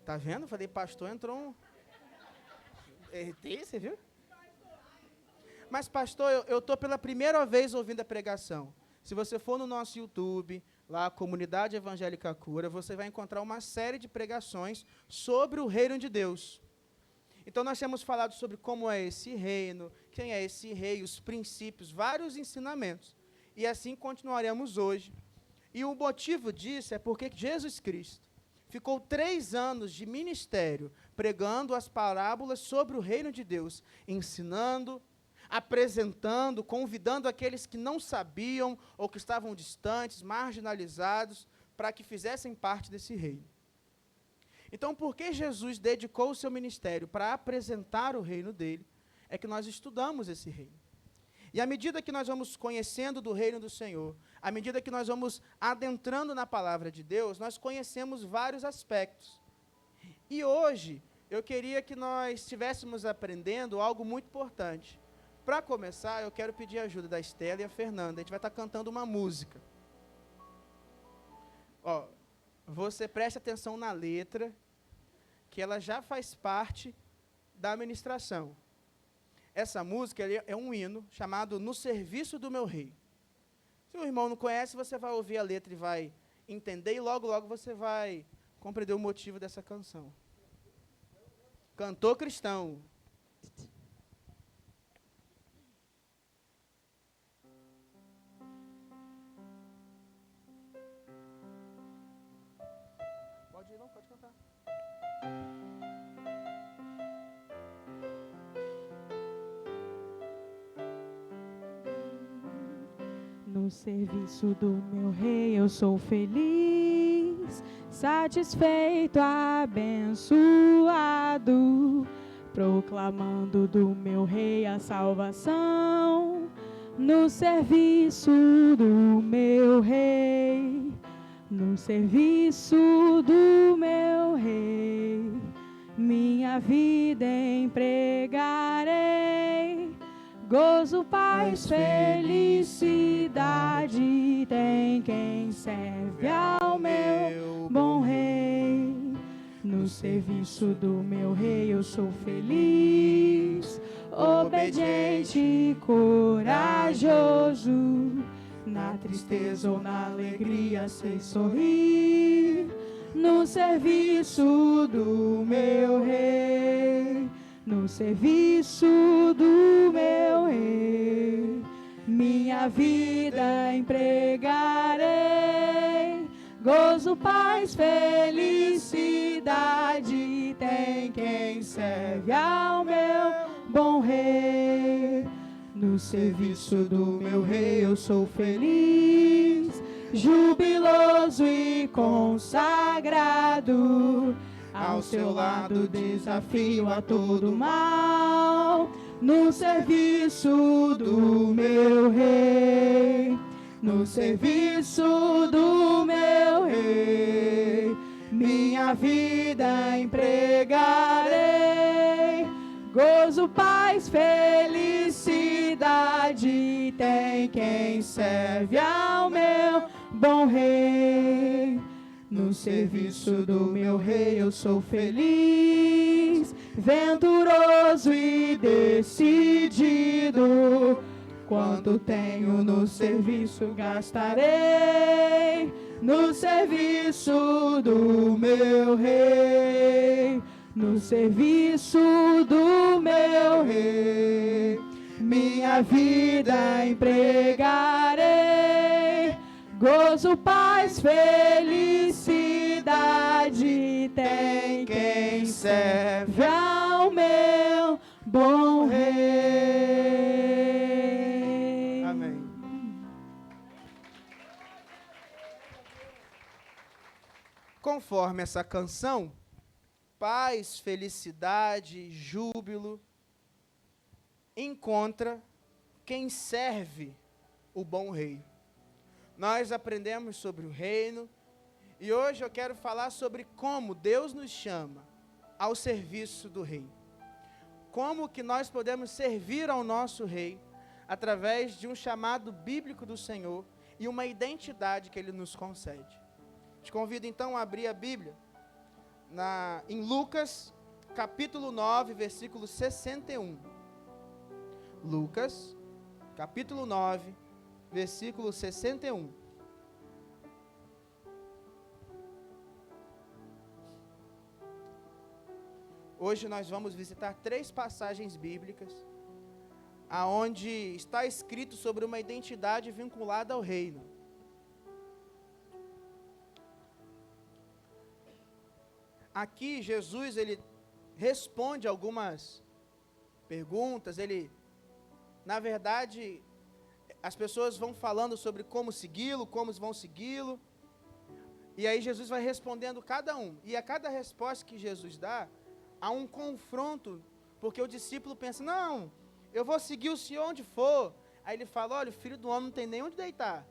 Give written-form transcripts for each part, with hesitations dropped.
Tá vendo? Falei, pastor, entrou um... Errei, você viu? Mas, pastor, eu estou pela primeira vez ouvindo a pregação. Se você for no nosso YouTube, lá, a Comunidade Evangélica Cura, você vai encontrar uma série de pregações sobre o reino de Deus. Então, nós temos falado sobre como é esse reino, quem é esse rei, os princípios, vários ensinamentos. E assim continuaremos hoje. E o motivo disso é porque Jesus Cristo ficou 3 anos de ministério pregando as parábolas sobre o reino de Deus, ensinando, apresentando, convidando aqueles que não sabiam ou que estavam distantes, marginalizados, para que fizessem parte desse reino. Então, porque Jesus dedicou o seu ministério para apresentar o reino dele, é que nós estudamos esse reino. E à medida que nós vamos conhecendo do reino do Senhor, à medida que nós vamos adentrando na palavra de Deus, nós conhecemos vários aspectos. E hoje, eu queria que nós estivéssemos aprendendo algo muito importante. Para começar, eu quero pedir a ajuda da Estela e a Fernanda. A gente vai estar cantando uma música. Ó, você preste atenção na letra, que ela já faz parte da ministração. Essa música é um hino chamado No Serviço do Meu Rei. Se o irmão não conhece, você vai ouvir a letra e vai entender, e logo, logo você vai compreender o motivo dessa canção. Cantor cristão. Pode ir, não, pode cantar. No serviço do meu rei eu sou feliz, satisfeito, abençoado, proclamando do meu rei a salvação. No serviço do meu rei, no serviço do meu rei, minha vida empregarei. Gozo, paz, felicidade tem quem serve ao meu bom rei. No serviço do meu rei eu sou feliz, obediente, corajoso. Na tristeza ou na alegria sei sorrir. No serviço do meu rei, no serviço do meu rei, minha vida empregarei. Gozo, paz, felicidade tem quem serve ao meu bom rei. No serviço do meu rei eu sou feliz, jubiloso e consagrado. Ao seu lado desafio a todo mal. No serviço do meu rei, no serviço do meu rei, minha vida empregarei. Gozo, paz, felicidade tem quem serve ao meu bom rei. No serviço do meu rei eu sou feliz, venturoso e decidido. Quanto tenho no serviço gastarei, no serviço do meu rei, no serviço do meu rei, minha vida empregarei. Gozo, paz, felicidade tem quem serve ao meu bom rei. Amém. Conforme essa canção, paz, felicidade, júbilo, encontra quem serve o bom rei. Nós aprendemos sobre o reino e hoje eu quero falar sobre como Deus nos chama ao serviço do rei. Como que nós podemos servir ao nosso rei através de um chamado bíblico do Senhor e uma identidade que ele nos concede. Te convido então a abrir a Bíblia em Lucas, capítulo 9, versículo 61. Lucas, capítulo 9, versículo 61. Hoje nós vamos visitar 3 passagens bíblicas, aonde está escrito sobre uma identidade vinculada ao reino. Aqui Jesus ele responde algumas perguntas, na verdade, as pessoas vão falando sobre como segui-lo, como vão segui-lo, e aí Jesus vai respondendo cada um, e a cada resposta que Jesus dá, há um confronto, porque o discípulo pensa, não, eu vou seguir o Senhor onde for, aí ele fala, olha, o Filho do Homem não tem nem onde deitar,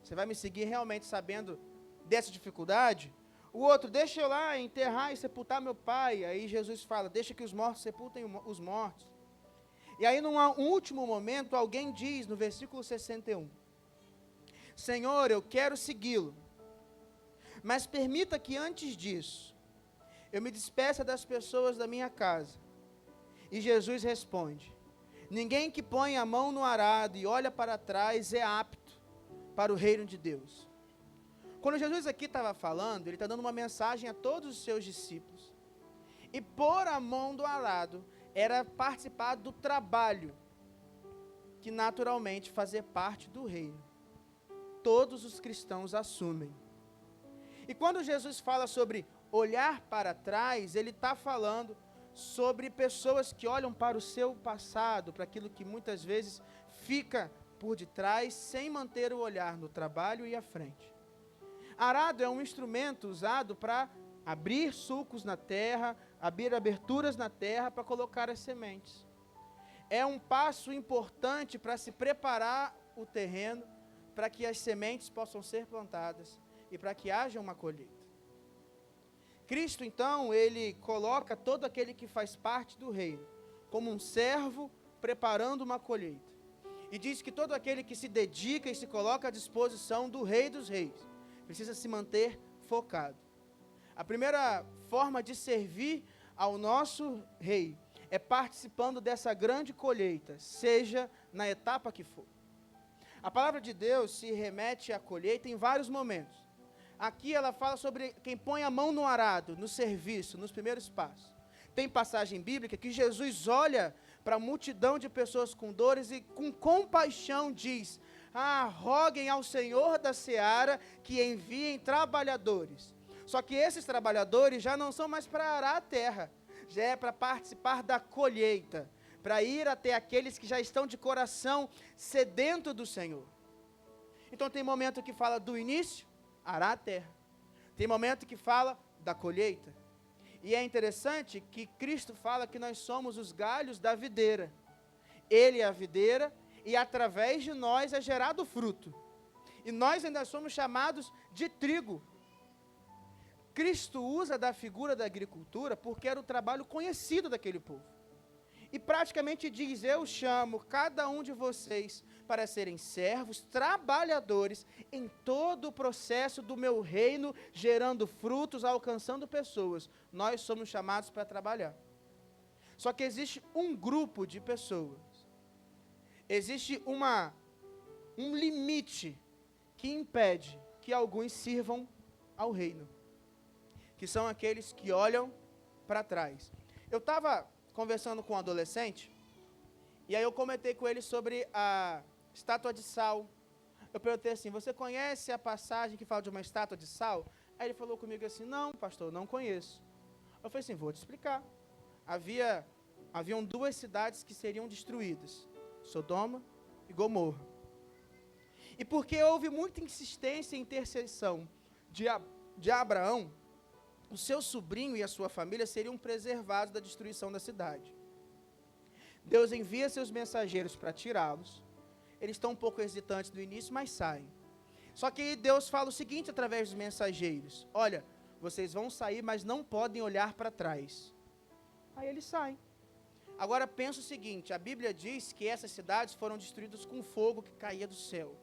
você vai me seguir realmente sabendo dessa dificuldade? O outro, deixa eu lá enterrar e sepultar meu pai. Aí Jesus fala, deixa que os mortos sepultem os mortos. E aí, num último momento, alguém diz, no versículo 61, Senhor, eu quero segui-lo, mas permita que antes disso, eu me despeça das pessoas da minha casa. E Jesus responde, ninguém que põe a mão no arado e olha para trás é apto para o reino de Deus. Quando Jesus aqui estava falando, ele está dando uma mensagem a todos os seus discípulos. E pôr a mão do arado era participar do trabalho, que naturalmente fazia parte do reino. Todos os cristãos assumem. E quando Jesus fala sobre olhar para trás, ele está falando sobre pessoas que olham para o seu passado, para aquilo que muitas vezes fica por detrás, sem manter o olhar no trabalho e à frente. Arado é um instrumento usado para abrir sulcos na terra, abrir aberturas na terra para colocar as sementes. É um passo importante para se preparar o terreno, para que as sementes possam ser plantadas e para que haja uma colheita. Cristo, então, ele coloca todo aquele que faz parte do reino como um servo preparando uma colheita. E diz que todo aquele que se dedica e se coloca à disposição do Rei dos Reis precisa se manter focado. A primeira forma de servir ao nosso rei é participando dessa grande colheita, seja na etapa que for. A palavra de Deus se remete à colheita em vários momentos. Aqui ela fala sobre quem põe a mão no arado, no serviço, nos primeiros passos. Tem passagem bíblica que Jesus olha para a multidão de pessoas com dores e com compaixão diz, roguem ao Senhor da seara que enviem trabalhadores. Só que esses trabalhadores já não são mais para arar a terra, já é para participar da colheita, para ir até aqueles que já estão de coração sedento do Senhor. Então tem momento que fala do início, arar a terra. Tem momento que fala da colheita. E é interessante que Cristo fala que nós somos os galhos da videira. Ele é a videira e através de nós é gerado fruto. E nós ainda somos chamados de trigo. Cristo usa da figura da agricultura porque era o trabalho conhecido daquele povo. E praticamente diz, eu chamo cada um de vocês para serem servos, trabalhadores, em todo o processo do meu reino, gerando frutos, alcançando pessoas. Nós somos chamados para trabalhar. Só que existe um grupo de pessoas. Existe um limite que impede que alguns sirvam ao reino. Que são aqueles que olham para trás. Eu estava conversando com um adolescente, e aí eu comentei com ele sobre a estátua de sal. Eu perguntei assim, você conhece a passagem que fala de uma estátua de sal? Aí ele falou comigo assim, não, pastor, não conheço. Eu falei assim, vou te explicar. Haviam 2 cidades que seriam destruídas, Sodoma e Gomorra. E porque houve muita insistência e intercessão de Abraão, o seu sobrinho e a sua família seriam preservados da destruição da cidade. Deus envia seus mensageiros para tirá-los. Eles estão um pouco hesitantes no início, mas saem. Só que Deus fala o seguinte através dos mensageiros, olha, vocês vão sair, mas não podem olhar para trás. Aí eles saem. Agora pensa o seguinte, a Bíblia diz que essas cidades foram destruídas com fogo que caía do céu.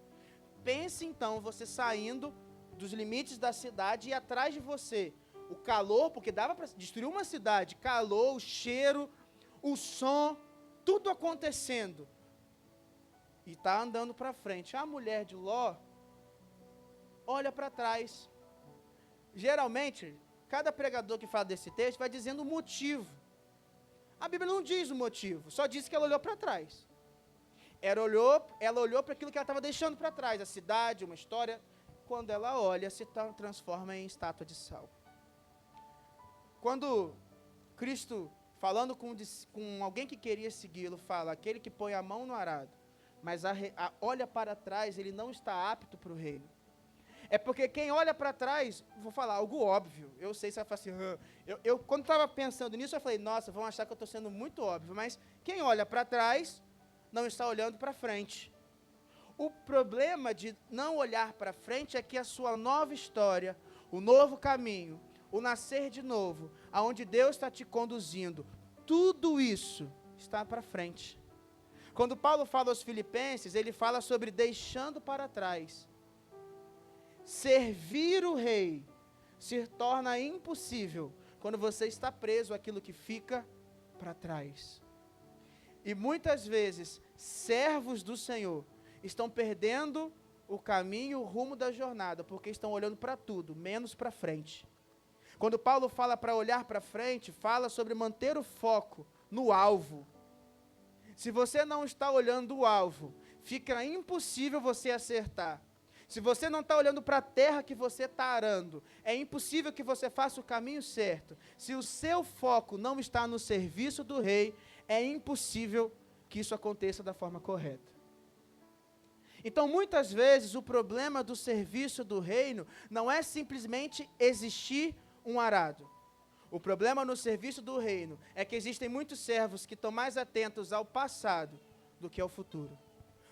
Pense então, você saindo dos limites da cidade e atrás de você, o calor, porque dava para destruir uma cidade, calor, o cheiro, o som, tudo acontecendo. E está andando para frente. A mulher de Ló olha para trás. Geralmente, cada pregador que fala desse texto vai dizendo o motivo. A Bíblia não diz o motivo, só diz que ela olhou para trás. Ela olhou para aquilo que ela estava deixando para trás, a cidade, uma história. Quando ela olha, se transforma em estátua de sal. Quando Cristo, falando com alguém que queria segui-lo, fala, aquele que põe a mão no arado, mas olha para trás, ele não está apto para o reino. É porque quem olha para trás, vou falar algo óbvio, eu sei se vai falar assim, eu quando estava pensando nisso, eu falei, nossa, vão achar que eu estou sendo muito óbvio, mas quem olha para trás, não está olhando para frente. O problema de não olhar para frente é que a sua nova história, o novo caminho, o nascer de novo, aonde Deus está te conduzindo, tudo isso está para frente. Quando Paulo fala aos Filipenses, ele fala sobre deixando para trás. Servir o rei se torna impossível quando você está preso àquilo que fica para trás. E muitas vezes, servos do Senhor estão perdendo o caminho, o rumo da jornada, porque estão olhando para tudo, menos para frente. Quando Paulo fala para olhar para frente, fala sobre manter o foco no alvo. Se você não está olhando o alvo, fica impossível você acertar. Se você não está olhando para a terra que você está arando, é impossível que você faça o caminho certo. Se o seu foco não está no serviço do rei, é impossível que isso aconteça da forma correta. Então, muitas vezes, o problema do serviço do reino não é simplesmente existir um arado. O problema no serviço do reino é que existem muitos servos que estão mais atentos ao passado do que ao futuro.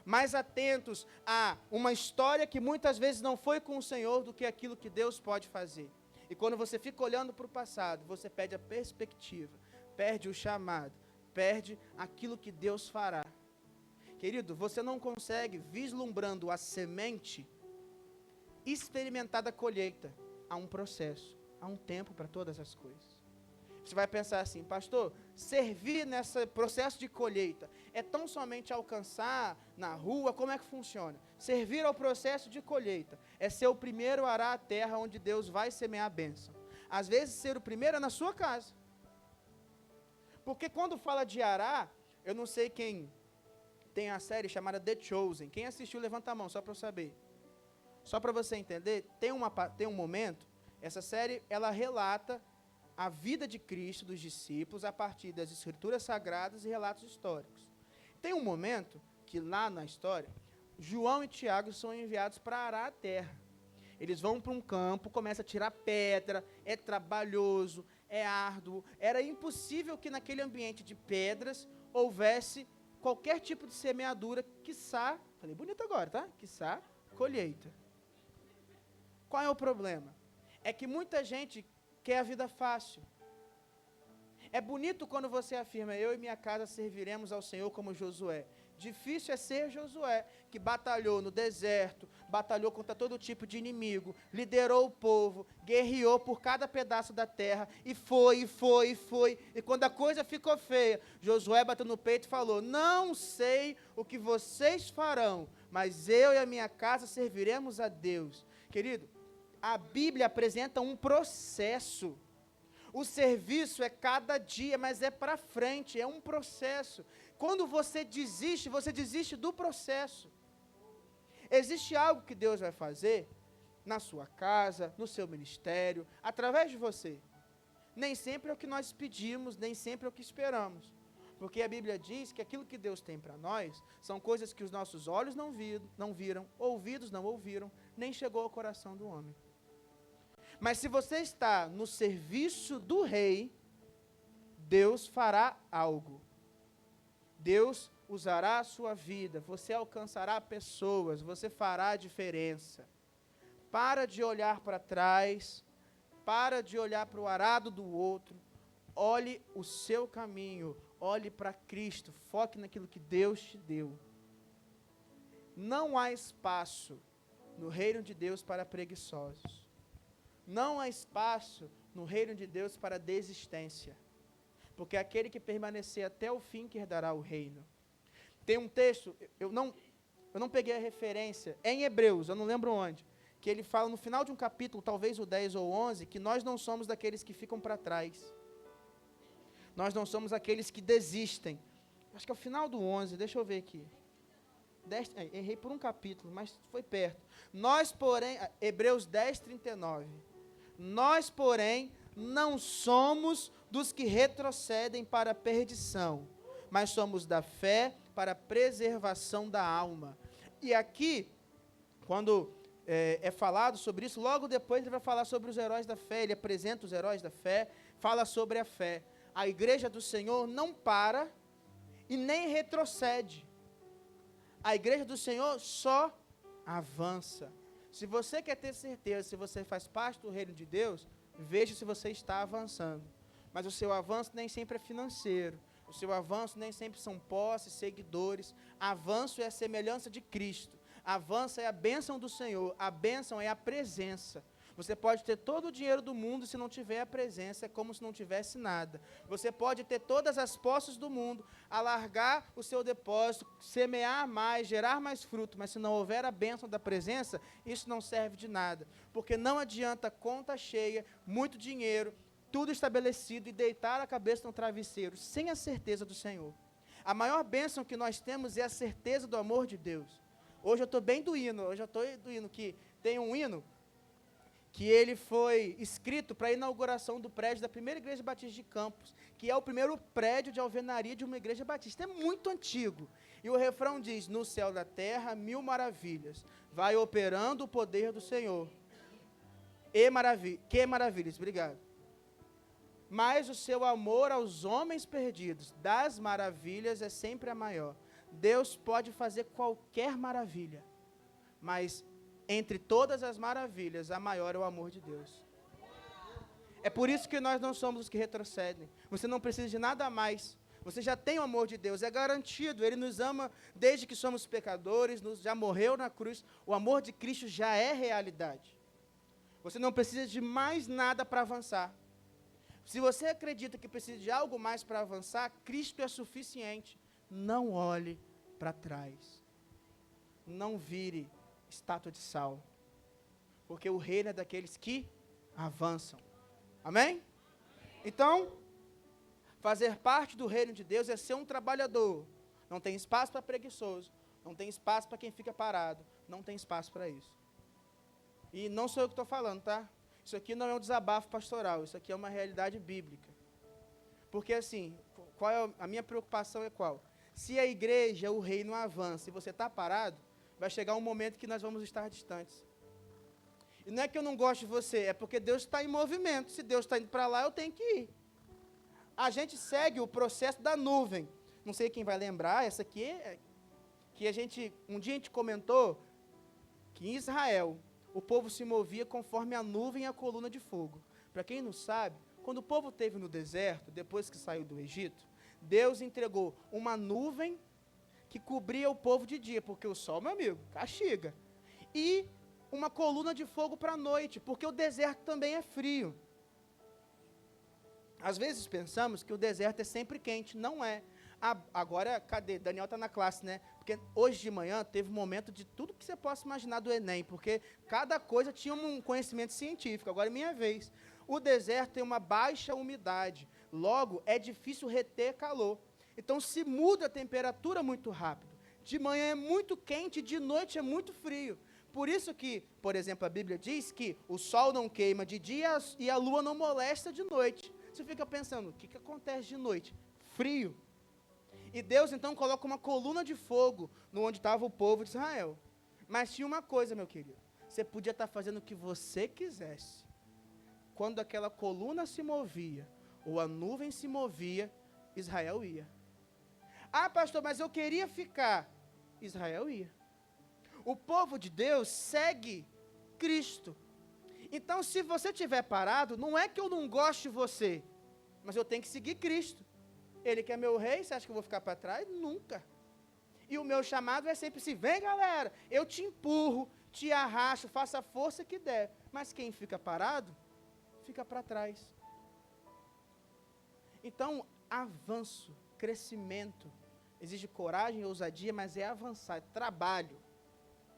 Mais atentos a uma história que muitas vezes não foi com o Senhor do que aquilo que Deus pode fazer. E quando você fica olhando para o passado, você perde a perspectiva, perde o chamado, perde aquilo que Deus fará. Querido, você não consegue, vislumbrando a semente, experimentar da colheita. Há um processo, há um tempo para todas as coisas. Você vai pensar assim, pastor, servir nesse processo de colheita é tão somente alcançar na rua, como é que funciona? Servir ao processo de colheita é ser o primeiro a arar a terra onde Deus vai semear a bênção. Às vezes, ser o primeiro é na sua casa. Porque quando fala de arar, eu não sei quem tem a série chamada The Chosen. Quem assistiu, levanta a mão, só para eu saber. Só para você entender, tem um momento, essa série, ela relata a vida de Cristo, dos discípulos, a partir das escrituras sagradas e relatos históricos. Tem um momento que lá na história, João e Tiago são enviados para arar a terra. Eles vão para um campo, começam a tirar pedra, é trabalhoso, é árduo. Era impossível que naquele ambiente de pedras houvesse qualquer tipo de semeadura, quiçá, falei bonito agora, tá? Quiçá, colheita. Qual é o problema? É que muita gente quer a vida fácil. É bonito quando você afirma, eu e minha casa serviremos ao Senhor como Josué. Difícil é ser Josué, que batalhou no deserto, batalhou contra todo tipo de inimigo, liderou o povo, guerreou por cada pedaço da terra, e foi. E quando a coisa ficou feia, Josué bateu no peito e falou, não sei o que vocês farão, mas eu e a minha casa serviremos a Deus. Querido, a Bíblia apresenta um processo. O serviço é cada dia, mas é para frente, é um processo. Quando você desiste do processo. Existe algo que Deus vai fazer na sua casa, no seu ministério, através de você. Nem sempre é o que nós pedimos, nem sempre é o que esperamos. Porque a Bíblia diz que aquilo que Deus tem para nós são coisas que os nossos olhos não viram, ouvidos não ouviram, nem chegou ao coração do homem. Mas se você está no serviço do rei, Deus fará algo. Deus usará a sua vida, você alcançará pessoas, você fará a diferença. Para de olhar para trás, para de olhar para o arado do outro, olhe o seu caminho, olhe para Cristo, foque naquilo que Deus te deu. Não há espaço no reino de Deus para preguiçosos. Não há espaço no reino de Deus para a desistência. Porque aquele que permanecer até o fim que herdará o reino. Tem um texto, eu não peguei a referência, é em Hebreus, eu não lembro onde, que ele fala no final de um capítulo, talvez o 10 ou 11, que nós não somos daqueles que ficam para trás. Nós não somos aqueles que desistem. Acho que é o final do 11, deixa eu ver aqui. Errei por um capítulo, mas foi perto. Nós, porém, Hebreus 10, 39. Nós, porém, não somos dos que retrocedem para a perdição, mas somos da fé para a preservação da alma. E aqui, quando é falado sobre isso, logo depois ele vai falar sobre os heróis da fé, ele apresenta os heróis da fé, fala sobre a fé. A igreja do Senhor não para e nem retrocede. A igreja do Senhor só avança. Se você quer ter certeza se você faz parte do reino de Deus, veja se você está avançando. Mas o seu avanço nem sempre é financeiro. O seu avanço nem sempre são posses, seguidores. Avanço é a semelhança de Cristo. Avanço é a bênção do Senhor. A bênção é a presença. Você pode ter todo o dinheiro do mundo, se não tiver a presença, é como se não tivesse nada. Você pode ter todas as posses do mundo, alargar o seu depósito, semear mais, gerar mais fruto, mas se não houver a bênção da presença, isso não serve de nada. Porque não adianta conta cheia, muito dinheiro, tudo estabelecido e deitar a cabeça no travesseiro, sem a certeza do Senhor. A maior bênção que nós temos é a certeza do amor de Deus. Hoje eu estou bem do hino, que tem um hino que ele foi escrito para a inauguração do prédio da primeira igreja batista de Campos, que é o primeiro prédio de alvenaria de uma igreja batista. É muito antigo. E o refrão diz, no céu da terra, 1000 maravilhas, vai operando o poder do Senhor. Que maravilhas, obrigado. Mas o seu amor aos homens perdidos, das maravilhas, é sempre a maior. Deus pode fazer qualquer maravilha, mas entre todas as maravilhas, a maior é o amor de Deus. É por isso que nós não somos os que retrocedem. Você não precisa de nada mais. Você já tem o amor de Deus, é garantido. Ele nos ama desde que somos pecadores, já morreu na cruz. O amor de Cristo já é realidade. Você não precisa de mais nada para avançar. Se você acredita que precisa de algo mais para avançar, Cristo é suficiente. Não olhe para trás. Não vire estátua de sal, porque o reino é daqueles que avançam. Amém? Então, fazer parte do reino de Deus é ser um trabalhador. Não tem espaço para preguiçoso, não tem espaço para quem fica parado, não tem espaço para isso. E não sou eu que estou falando, tá? Isso aqui não é um desabafo pastoral, isso aqui é uma realidade bíblica. Porque assim, a minha preocupação é qual? Se a igreja, o reino avança e você está parado, vai chegar um momento que nós vamos estar distantes. E não é que eu não gosto de você, é porque Deus está em movimento. Se Deus está indo para lá, eu tenho que ir. A gente segue o processo da nuvem. Não sei quem vai lembrar, essa aqui que um dia a gente comentou que em Israel, o povo se movia conforme a nuvem e a coluna de fogo. Para quem não sabe, quando o povo esteve no deserto, depois que saiu do Egito, Deus entregou uma nuvem que cobria o povo de dia, porque o sol, meu amigo, castiga. E uma coluna de fogo para a noite, porque o deserto também é frio. Às vezes pensamos que o deserto é sempre quente, não é. Agora, cadê? Daniel está na classe, né? Porque hoje de manhã teve um momento de tudo que você possa imaginar do Enem, porque cada coisa tinha um conhecimento científico. Agora é minha vez. O deserto tem uma baixa umidade, logo é difícil reter calor. Então, se muda a temperatura muito rápido. De manhã é muito quente, de noite é muito frio. Por isso que, por exemplo, a Bíblia diz que o sol não queima de dia e a lua não molesta de noite. Você fica pensando, o que acontece de noite? Frio. E Deus, então, coloca uma coluna de fogo no onde estava o povo de Israel. Mas tinha uma coisa, meu querido. Você podia estar fazendo o que você quisesse. Quando aquela coluna se movia, ou a nuvem se movia, Israel ia. Ah, pastor, mas eu queria ficar. Israel ia. O povo de Deus segue Cristo. Então, se você estiver parado, não é que eu não goste de você, mas eu tenho que seguir Cristo. Ele que é meu rei, você acha que eu vou ficar para trás? Nunca. E o meu chamado é sempre assim, vem galera, eu te empurro, te arrasto, faça a força que der. Mas quem fica parado fica para trás. Então, avanço, crescimento, exige coragem e ousadia, mas é avançar, é trabalho.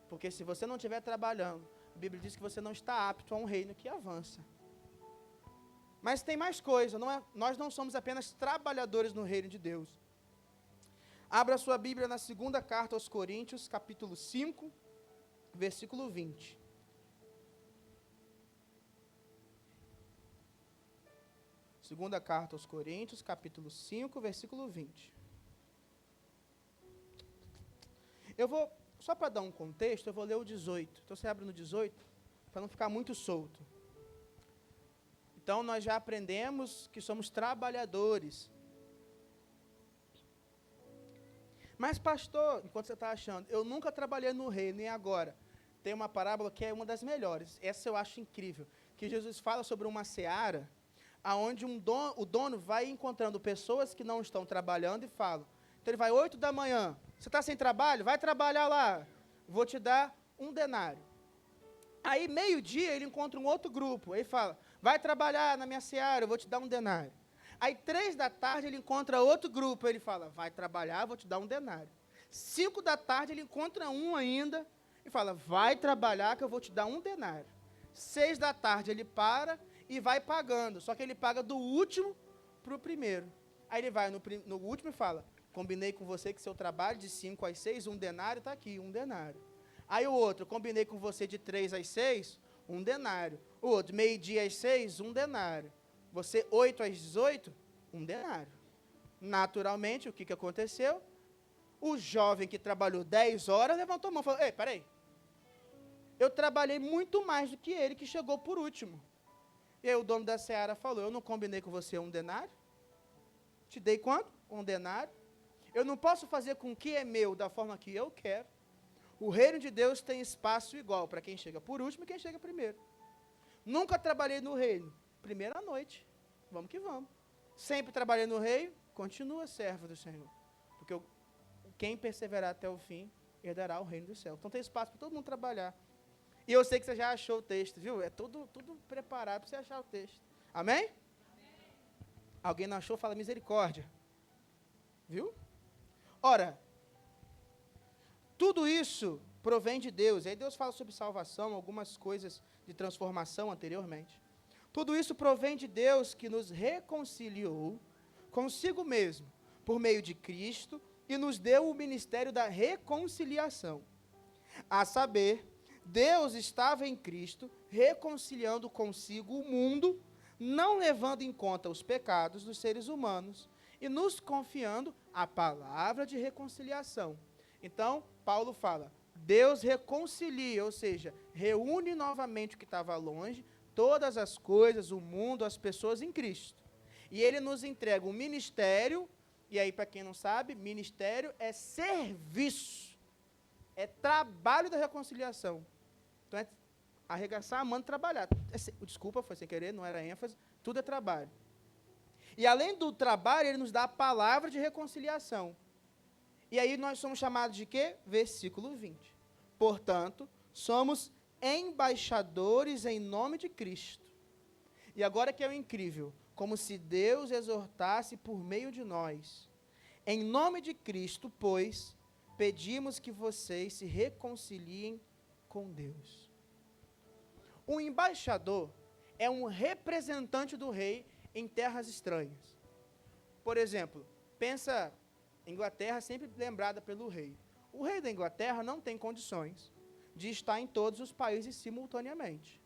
Porque se você não estiver trabalhando, a Bíblia diz que você não está apto a um reino que avança. Mas tem mais coisa, nós não somos apenas trabalhadores no reino de Deus. Abra sua Bíblia na segunda carta aos Coríntios, capítulo 5, versículo 20. Segunda carta aos Coríntios, capítulo 5, versículo 20. Eu vou, só para dar um contexto, eu vou ler o 18. Então você abre no 18, para não ficar muito solto. Então nós já aprendemos que somos trabalhadores. Mas pastor, enquanto você está achando, eu nunca trabalhei no reino, nem agora. Tem uma parábola que é uma das melhores. Essa eu acho incrível. Que Jesus fala sobre uma seara, onde o dono vai encontrando pessoas que não estão trabalhando e fala. Então ele vai 8 da manhã. Você está sem trabalho? Vai trabalhar lá. Vou te dar 1 denário. Aí, meio-dia, ele encontra um outro grupo. Aí fala, vai trabalhar na minha seara, eu vou te dar 1 denário. Aí, 3 da tarde, ele encontra outro grupo. Ele fala, vai trabalhar, vou te dar 1 denário. 5 da tarde, ele encontra um ainda e fala, vai trabalhar que eu vou te dar 1 denário. 6 da tarde, ele para e vai pagando. Só que ele paga do último para o primeiro. Aí ele vai no último e fala, combinei com você que seu trabalho de 5 às 6, 1 denário, está aqui, 1 denário. Aí o outro, combinei com você de 3 às 6, 1 denário. O outro, meio-dia às 6, 1 denário. Você, 8 às 18, 1 denário. Naturalmente, o que aconteceu? O jovem que trabalhou 10 horas levantou a mão e falou, ei, peraí. Eu trabalhei muito mais do que ele que chegou por último. E aí o dono da seara falou, eu não combinei com você 1 denário? Te dei quanto? 1 denário. Eu não posso fazer com o que é meu da forma que eu quero. O reino de Deus tem espaço igual para quem chega por último e quem chega primeiro. Nunca trabalhei no reino. Primeira noite. Vamos que vamos. Sempre trabalhei no reino, continua servo do Senhor. Porque quem perseverar até o fim, herdará o reino do céu. Então tem espaço para todo mundo trabalhar. E eu sei que você já achou o texto, viu? É tudo preparado para você achar o texto. Amém? Amém? Alguém não achou? Fala misericórdia. Viu? Ora, tudo isso provém de Deus. Aí Deus fala sobre salvação, algumas coisas de transformação anteriormente. Tudo isso provém de Deus que nos reconciliou consigo mesmo, por meio de Cristo, e nos deu o ministério da reconciliação. A saber, Deus estava em Cristo, reconciliando consigo o mundo, não levando em conta os pecados dos seres humanos, e nos confiando a palavra de reconciliação. Então, Paulo fala, Deus reconcilia, ou seja, reúne novamente o que estava longe, todas as coisas, o mundo, as pessoas em Cristo. E ele nos entrega um ministério, e aí, para quem não sabe, ministério é serviço, é trabalho da reconciliação. Então, é arregaçar a mão e trabalhar. Desculpa, foi sem querer, não era ênfase, tudo é trabalho. E além do trabalho, ele nos dá a palavra de reconciliação. E aí nós somos chamados de quê? Versículo 20. Portanto, somos embaixadores em nome de Cristo. E agora que é o incrível, como se Deus exortasse por meio de nós. Em nome de Cristo, pois, pedimos que vocês se reconciliem com Deus. Um embaixador é um representante do rei em terras estranhas. Por exemplo, pensa, Inglaterra sempre lembrada pelo rei. O rei da Inglaterra não tem condições de estar em todos os países simultaneamente.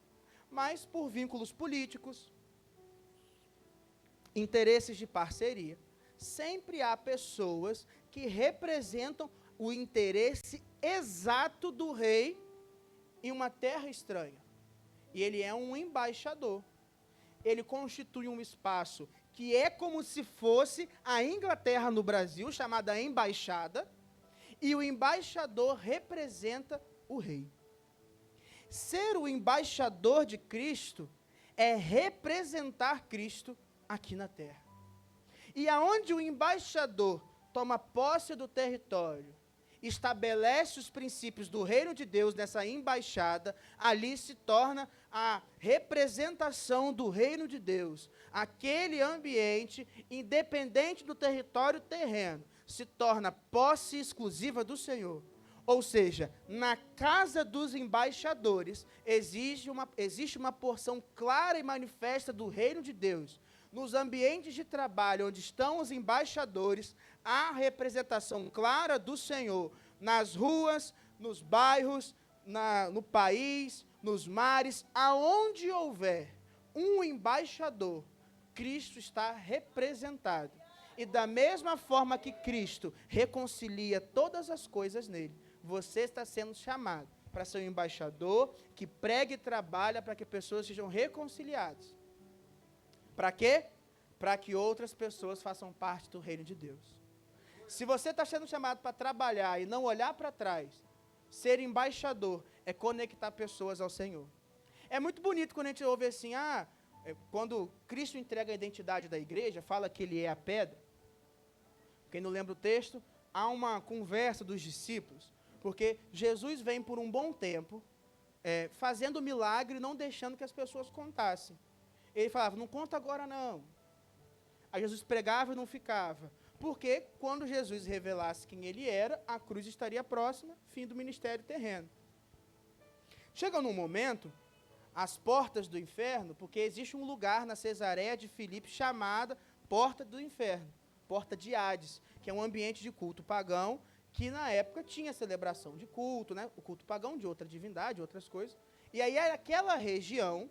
Mas por vínculos políticos, interesses de parceria, sempre há pessoas que representam o interesse exato do rei em uma terra estranha. E ele é um embaixador. Ele constitui um espaço que é como se fosse a Inglaterra no Brasil, chamada embaixada, e o embaixador representa o rei. Ser o embaixador de Cristo é representar Cristo aqui na terra. E aonde o embaixador toma posse do território estabelece os princípios do reino de Deus nessa embaixada, ali se torna a representação do reino de Deus. Aquele ambiente, independente do território terreno, se torna posse exclusiva do Senhor. Ou seja, na casa dos embaixadores, existe uma porção clara e manifesta do reino de Deus. Nos ambientes de trabalho onde estão os embaixadores, há representação clara do Senhor. Nas ruas, nos bairros, no país, nos mares, aonde houver um embaixador, Cristo está representado. E da mesma forma que Cristo reconcilia todas as coisas nele, você está sendo chamado para ser um embaixador que pregue e trabalha para que pessoas sejam reconciliadas. Para quê? Para que outras pessoas façam parte do reino de Deus. Se você está sendo chamado para trabalhar e não olhar para trás, ser embaixador é conectar pessoas ao Senhor. É muito bonito quando a gente ouve assim, quando Cristo entrega a identidade da igreja, fala que ele é a pedra. Quem não lembra o texto, há uma conversa dos discípulos, porque Jesus vem por um bom tempo, fazendo milagre, não deixando que as pessoas contassem. Ele falava, não conta agora não. Aí Jesus pregava e não ficava. Porque quando Jesus revelasse quem ele era, a cruz estaria próxima, fim do ministério terreno. Chega num momento, as portas do inferno, porque existe um lugar na Cesareia de Filipe chamada Porta do Inferno, Porta de Hades, que é um ambiente de culto pagão, que na época tinha celebração de culto, né? O culto pagão de outra divindade, outras coisas. E aí, naquela região,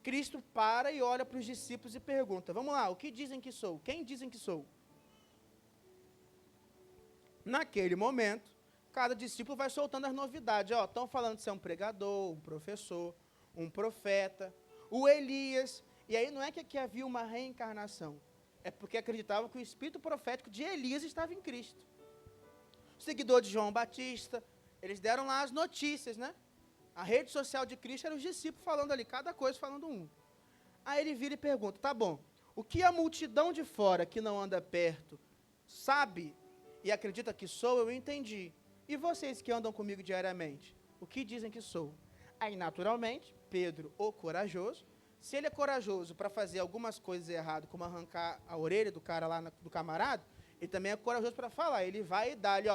Cristo para e olha para os discípulos e pergunta, vamos lá, o que dizem que sou? Quem dizem que sou? Naquele momento, cada discípulo vai soltando as novidades. Estão falando de ser um pregador, um professor, um profeta, o Elias. E aí não é que aqui havia uma reencarnação, é porque acreditavam que o espírito profético de Elias estava em Cristo. O seguidor de João Batista, eles deram lá as notícias, né? A rede social de Cristo era os discípulos falando ali, cada coisa falando um. Aí ele vira e pergunta, tá bom, o que a multidão de fora que não anda perto sabe e acredita que sou, eu entendi. E vocês que andam comigo diariamente, o que dizem que sou? Aí, naturalmente, Pedro, o corajoso, se ele é corajoso para fazer algumas coisas erradas, como arrancar a orelha do cara lá, do camarada, ele também é corajoso para falar. Ele vai e dá-lhe,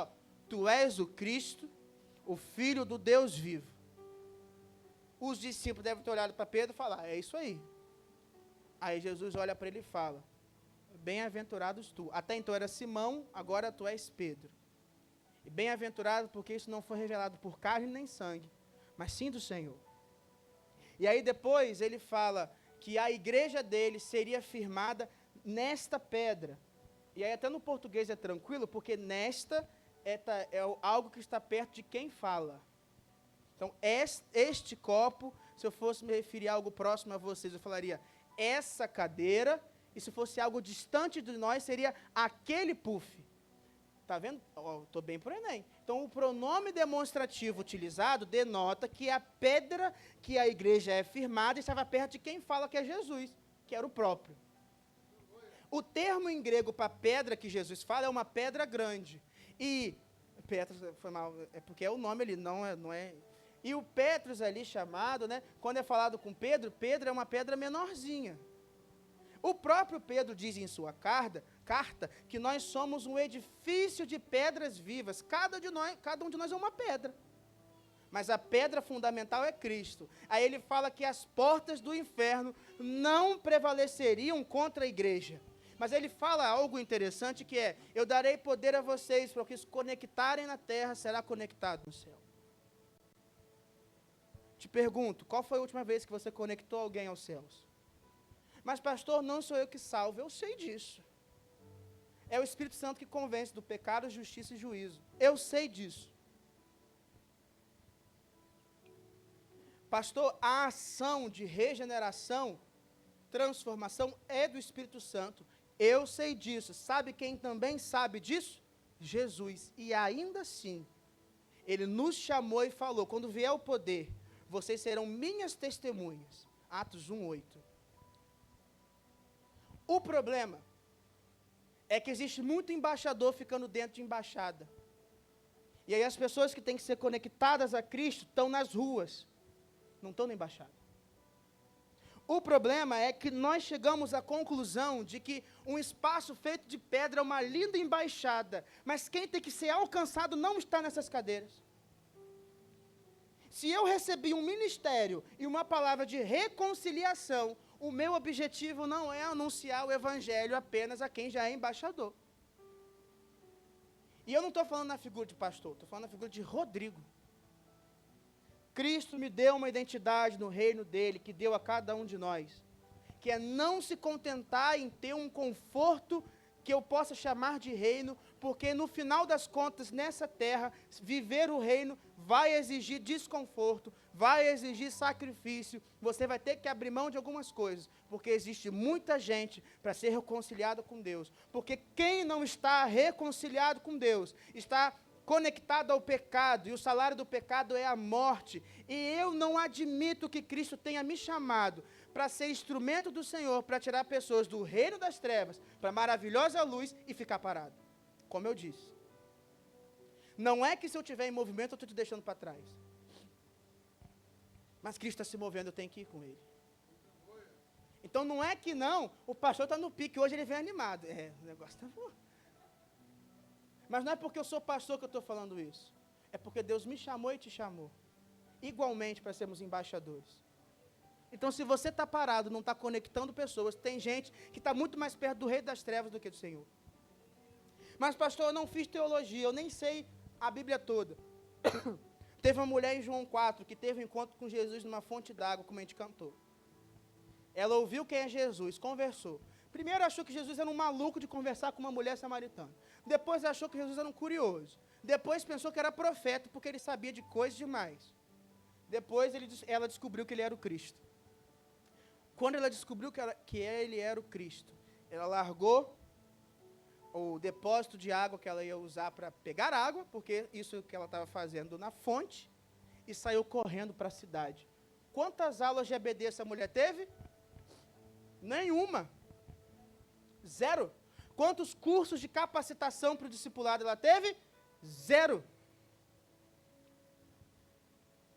tu és o Cristo, o Filho do Deus vivo. Os discípulos devem ter olhado para Pedro e falar, é isso aí. Aí Jesus olha para ele e fala, bem-aventurados tu. Até então era Simão, agora tu és Pedro. E bem-aventurado porque isso não foi revelado por carne nem sangue, mas sim do Senhor. E aí depois ele fala que a igreja dele seria firmada nesta pedra. E aí até no português é tranquilo, porque nesta é algo que está perto de quem fala. Então, este copo, se eu fosse me referir a algo próximo a vocês, eu falaria essa cadeira, e se fosse algo distante de nós, seria aquele puff. Está vendo? Estou bem para o Enem. Então, o pronome demonstrativo utilizado denota que a pedra que a igreja é firmada estava perto de quem fala que é Jesus, que era o próprio. O termo em grego para pedra que Jesus fala é uma pedra grande. E, Petros, foi mal, é porque é o nome ali, não é. E o Petros ali chamado, né, quando é falado com Pedro, Pedro é uma pedra menorzinha. O próprio Pedro diz em sua carta que nós somos um edifício de pedras vivas. Cada um de nós é uma pedra. Mas a pedra fundamental é Cristo. Aí ele fala que as portas do inferno não prevaleceriam contra a igreja. Mas ele fala algo interessante que é, eu darei poder a vocês para que se conectarem na terra, será conectado no céu. Te pergunto, qual foi a última vez que você conectou alguém aos céus? Mas pastor, não sou eu que salvo, eu sei disso. É o Espírito Santo que convence do pecado, justiça e juízo. Eu sei disso. Pastor, a ação de regeneração, transformação é do Espírito Santo. Eu sei disso. Sabe quem também sabe disso? Jesus. E ainda assim, ele nos chamou e falou, quando vier o poder, vocês serão minhas testemunhas. Atos 1:8. O problema é que existe muito embaixador ficando dentro de embaixada. E aí as pessoas que têm que ser conectadas a Cristo estão nas ruas, não estão na embaixada. O problema é que nós chegamos à conclusão de que um espaço feito de pedra é uma linda embaixada, mas quem tem que ser alcançado não está nessas cadeiras. Se eu recebi um ministério e uma palavra de reconciliação, o meu objetivo não é anunciar o evangelho apenas a quem já é embaixador. E eu não estou falando na figura de pastor, estou falando na figura de Rodrigo. Cristo me deu uma identidade no reino dele, que deu a cada um de nós, que é não se contentar em ter um conforto que eu possa chamar de reino, porque no final das contas, nessa terra, viver o reino vai exigir desconforto, vai exigir sacrifício, você vai ter que abrir mão de algumas coisas, porque existe muita gente para ser reconciliada com Deus, porque quem não está reconciliado com Deus, está conectado ao pecado, e o salário do pecado é a morte, e eu não admito que Cristo tenha me chamado para ser instrumento do Senhor, para tirar pessoas do reino das trevas, para a maravilhosa luz e ficar parado, como eu disse. Não é que se eu estiver em movimento, eu estou te deixando para trás, mas Cristo está se movendo, eu tenho que ir com Ele. Então não é que não, o pastor está no pique, hoje ele vem animado, o negócio está bom. Mas não é porque eu sou pastor que eu estou falando isso. É porque Deus me chamou e te chamou. Igualmente para sermos embaixadores. Então se você está parado, não está conectando pessoas, tem gente que está muito mais perto do rei das trevas do que do Senhor. Mas pastor, eu não fiz teologia, eu nem sei a Bíblia toda. Teve uma mulher em João 4 que teve um encontro com Jesus numa fonte d'água, como a gente cantou. Ela ouviu quem é Jesus, conversou. Primeiro achou que Jesus era um maluco de conversar com uma mulher samaritana. Depois achou que Jesus era um curioso. Depois pensou que era profeta, porque ele sabia de coisas demais. Depois ela descobriu que ele era o Cristo. Quando ela descobriu que ele era o Cristo, ela largou o depósito de água que ela ia usar para pegar água, porque isso que ela estava fazendo na fonte, e saiu correndo para a cidade. Quantas aulas de EBD essa mulher teve? Nenhuma. 0. Quantos cursos de capacitação para o discipulado ela teve? 0.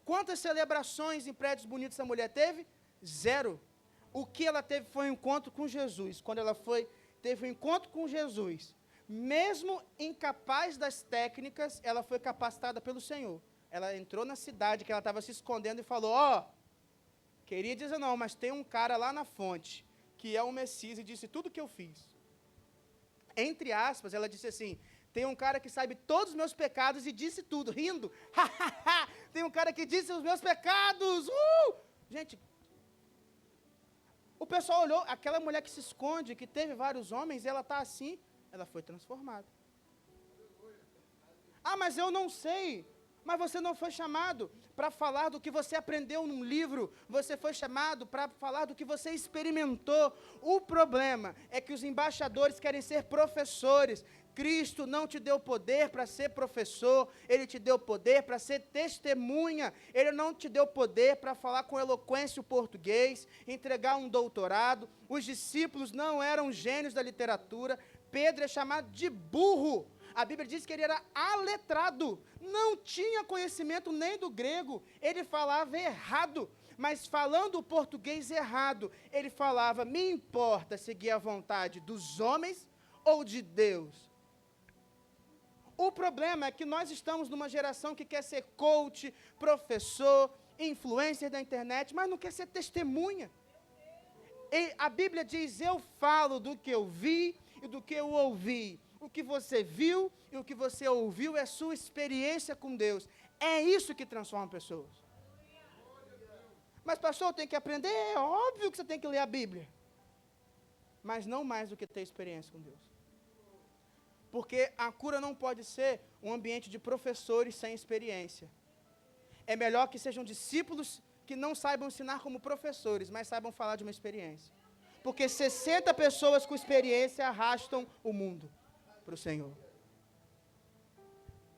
Quantas celebrações em prédios bonitos essa mulher teve? 0. O que ela teve foi um encontro com Jesus. Quando ela teve um encontro com Jesus, mesmo incapaz das técnicas, ela foi capacitada pelo Senhor. Ela entrou na cidade que ela estava se escondendo e falou, queria dizer não, mas tem um cara lá na fonte, que é o Messias, e disse tudo o que eu fiz. Entre aspas, ela disse assim, tem um cara que sabe todos os meus pecados e disse tudo, rindo. Tem um cara que disse os meus pecados. Gente, o pessoal olhou, aquela mulher que se esconde, que teve vários homens, ela está assim, ela foi transformada. Mas eu não sei. Mas você não foi chamado para falar do que você aprendeu num livro, você foi chamado para falar do que você experimentou. O problema é que os embaixadores querem ser professores. Cristo não te deu poder para ser professor, Ele te deu poder para ser testemunha, Ele não te deu poder para falar com eloquência o português, entregar um doutorado. Os discípulos não eram gênios da literatura, Pedro é chamado de burro. A Bíblia diz que ele era aletrado, não tinha conhecimento nem do grego, ele falava errado, mas falando o português errado, ele falava, me importa seguir a vontade dos homens ou de Deus. O problema é que nós estamos numa geração que quer ser coach, professor, influencer da internet, mas não quer ser testemunha. E a Bíblia diz, eu falo do que eu vi e do que eu ouvi. O que você viu e o que você ouviu é sua experiência com Deus. É isso que transforma pessoas. Mas pastor, eu tenho que aprender? É óbvio que você tem que ler a Bíblia. Mas não mais do que ter experiência com Deus. Porque a cura não pode ser um ambiente de professores sem experiência. É melhor que sejam discípulos que não saibam ensinar como professores, mas saibam falar de uma experiência. Porque 60 pessoas com experiência arrastam o mundo para o Senhor.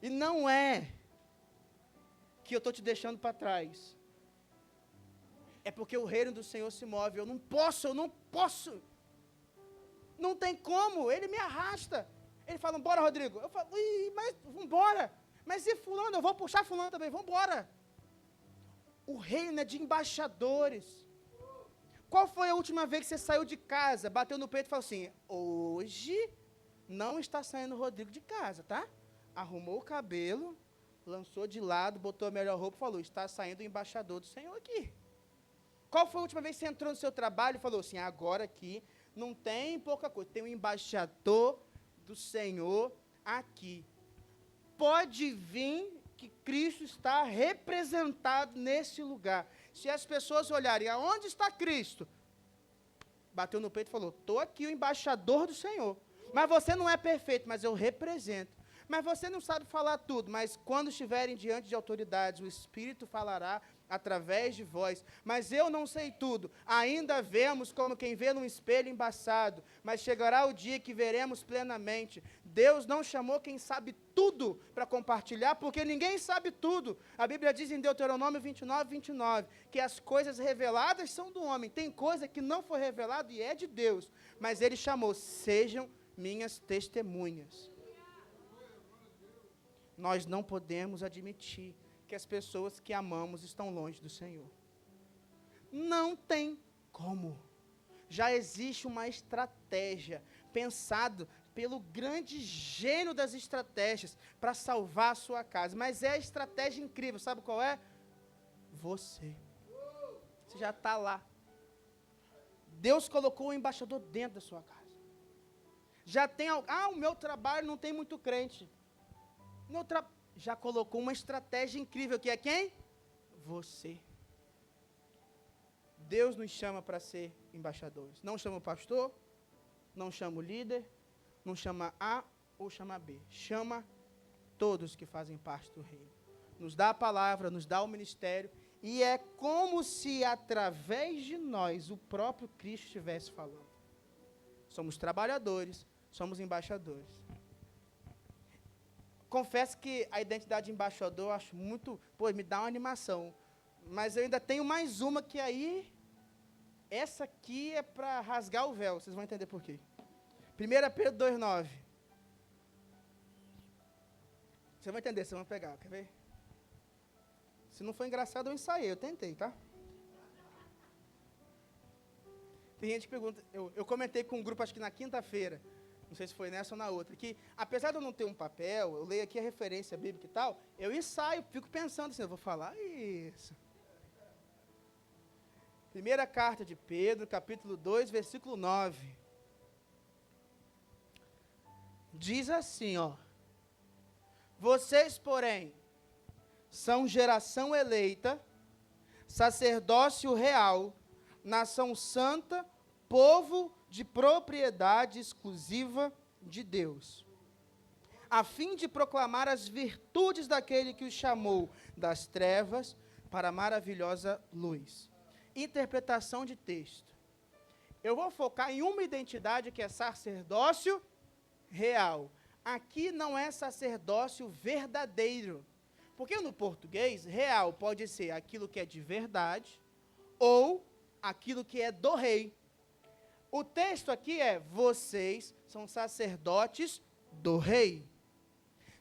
E não é que eu estou te deixando para trás. É porque o reino do Senhor se move. Eu não posso. Não tem como, Ele me arrasta. Ele fala, bora Rodrigo. Eu falo, mas vambora. Mas e fulano? Eu vou puxar fulano também, vamos embora. O reino é de embaixadores. Qual foi a última vez que você saiu de casa, bateu no peito e falou assim, hoje não está saindo o Rodrigo de casa, tá? Arrumou o cabelo, lançou de lado, botou a melhor roupa e falou, está saindo o embaixador do Senhor aqui. Qual foi a última vez que você entrou no seu trabalho e falou assim, agora aqui não tem pouca coisa, tem um embaixador do Senhor aqui. Pode vir que Cristo está representado nesse lugar. Se as pessoas olharem, aonde está Cristo? Bateu no peito e falou, estou aqui, o embaixador do Senhor. Mas você não é perfeito, mas eu represento. Mas você não sabe falar tudo, mas quando estiverem diante de autoridades, o Espírito falará através de vós. Mas eu não sei tudo. Ainda vemos como quem vê num espelho embaçado, mas chegará o dia que veremos plenamente. Deus não chamou quem sabe tudo para compartilhar, porque ninguém sabe tudo. A Bíblia diz em Deuteronômio 29, que as coisas reveladas são do homem. Tem coisa que não foi revelada e é de Deus. Mas Ele chamou, sejam minhas testemunhas. Nós não podemos admitir que as pessoas que amamos estão longe do Senhor. Não tem como. Já existe uma estratégia pensada pelo grande gênio das estratégias para salvar a sua casa. Mas é a estratégia incrível, sabe qual é? Você. Você já está lá. Deus colocou o embaixador dentro da sua casa. Já tem, o meu trabalho não tem muito crente. Já colocou uma estratégia incrível, que é quem? Você. Deus nos chama para ser embaixadores. Não chama o pastor, não chama o líder, não chama A ou chama B. Chama todos que fazem parte do reino. Nos dá a palavra, nos dá o ministério, e é como se através de nós o próprio Cristo estivesse falando. Somos trabalhadores, somos embaixadores. Confesso que a identidade de embaixador eu acho muito, me dá uma animação. Mas eu ainda tenho mais uma que aí, essa aqui é para rasgar o véu, vocês vão entender por quê. 1 Pedro 2,9. Vocês vão entender, vocês vão pegar, quer ver? Se não for engraçado, eu ensaiei, eu tentei, tá? Tem gente que pergunta, eu comentei com um grupo, acho que na quinta-feira, não sei se foi nessa ou na outra, que apesar de eu não ter um papel, eu leio aqui a referência bíblica e tal, eu ensaio, fico pensando assim, eu vou falar isso. Primeira carta de Pedro, capítulo 2, versículo 9. Diz assim, vocês, porém, são geração eleita, sacerdócio real, nação santa, povo de propriedade exclusiva de Deus, a fim de proclamar as virtudes daquele que os chamou das trevas para a maravilhosa luz. Interpretação de texto. Eu vou focar em uma identidade que é sacerdócio real. Aqui não é sacerdócio verdadeiro, porque no português, real pode ser aquilo que é de verdade ou aquilo que é do rei. O texto aqui é, vocês são sacerdotes do rei.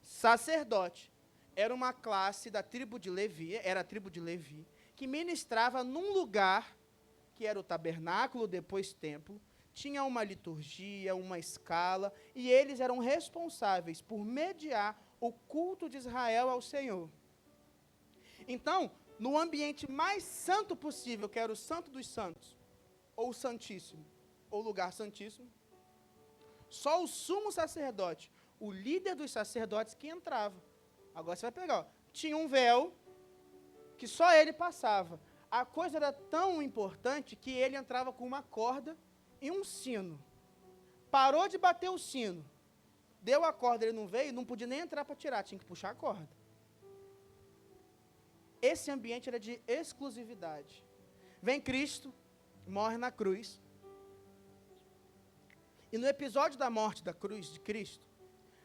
Sacerdote era uma classe da tribo de Levi, era a tribo de Levi, que ministrava num lugar, que era o tabernáculo, depois templo, tinha uma liturgia, uma escala, e eles eram responsáveis por mediar o culto de Israel ao Senhor. Então, no ambiente mais santo possível, que era o Santo dos Santos, ou o Santíssimo, ou lugar santíssimo, só o sumo sacerdote, o líder dos sacerdotes que entrava. Agora você vai pegar, tinha um véu que só ele passava. A coisa era tão importante que ele entrava com uma corda e um sino. Parou de bater o sino, deu a corda, ele não veio, não podia nem entrar para tirar, tinha que puxar a corda. Esse ambiente era de exclusividade. Vem Cristo, morre na cruz. E no episódio da morte da cruz de Cristo,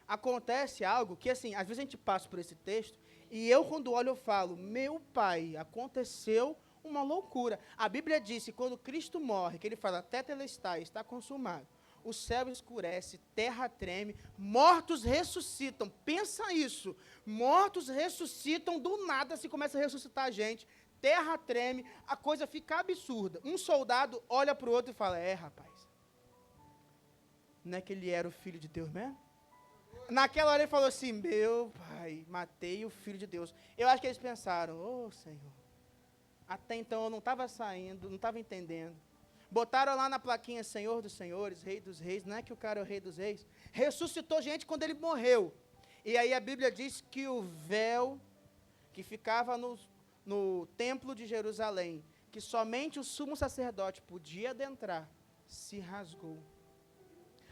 acontece algo que, assim, às vezes a gente passa por esse texto, e eu, quando olho, eu falo, meu pai, aconteceu uma loucura. A Bíblia diz que quando Cristo morre, que ele fala, tetelestai, está consumado. o céu escurece, terra treme, mortos ressuscitam. Pensa isso. Mortos ressuscitam, do nada se começa a ressuscitar a gente. Terra treme, a coisa fica absurda. Um soldado olha para o outro e fala, rapaz, não é que ele era o filho de Deus mesmo? Naquela hora ele falou assim, meu pai, matei o filho de Deus. Eu acho que eles pensaram, Senhor, até então eu não estava saindo, não estava entendendo. Botaram lá na plaquinha Senhor dos Senhores, Rei dos Reis, não é que o cara é o Rei dos Reis? Ressuscitou gente quando ele morreu. E aí a Bíblia diz que o véu que ficava no templo de Jerusalém, que somente o sumo sacerdote podia adentrar, se rasgou.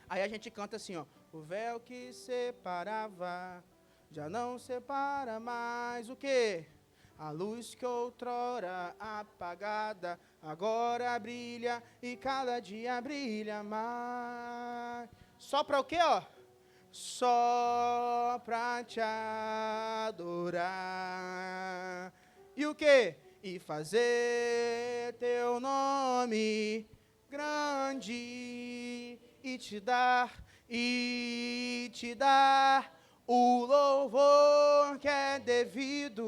Aí a gente canta assim, o véu que separava, já não separa mais o quê? A luz que outrora apagada, agora brilha e cada dia brilha mais. Só para o quê, Só para te adorar. E o quê? E fazer teu nome grande e te dar o louvor que é devido.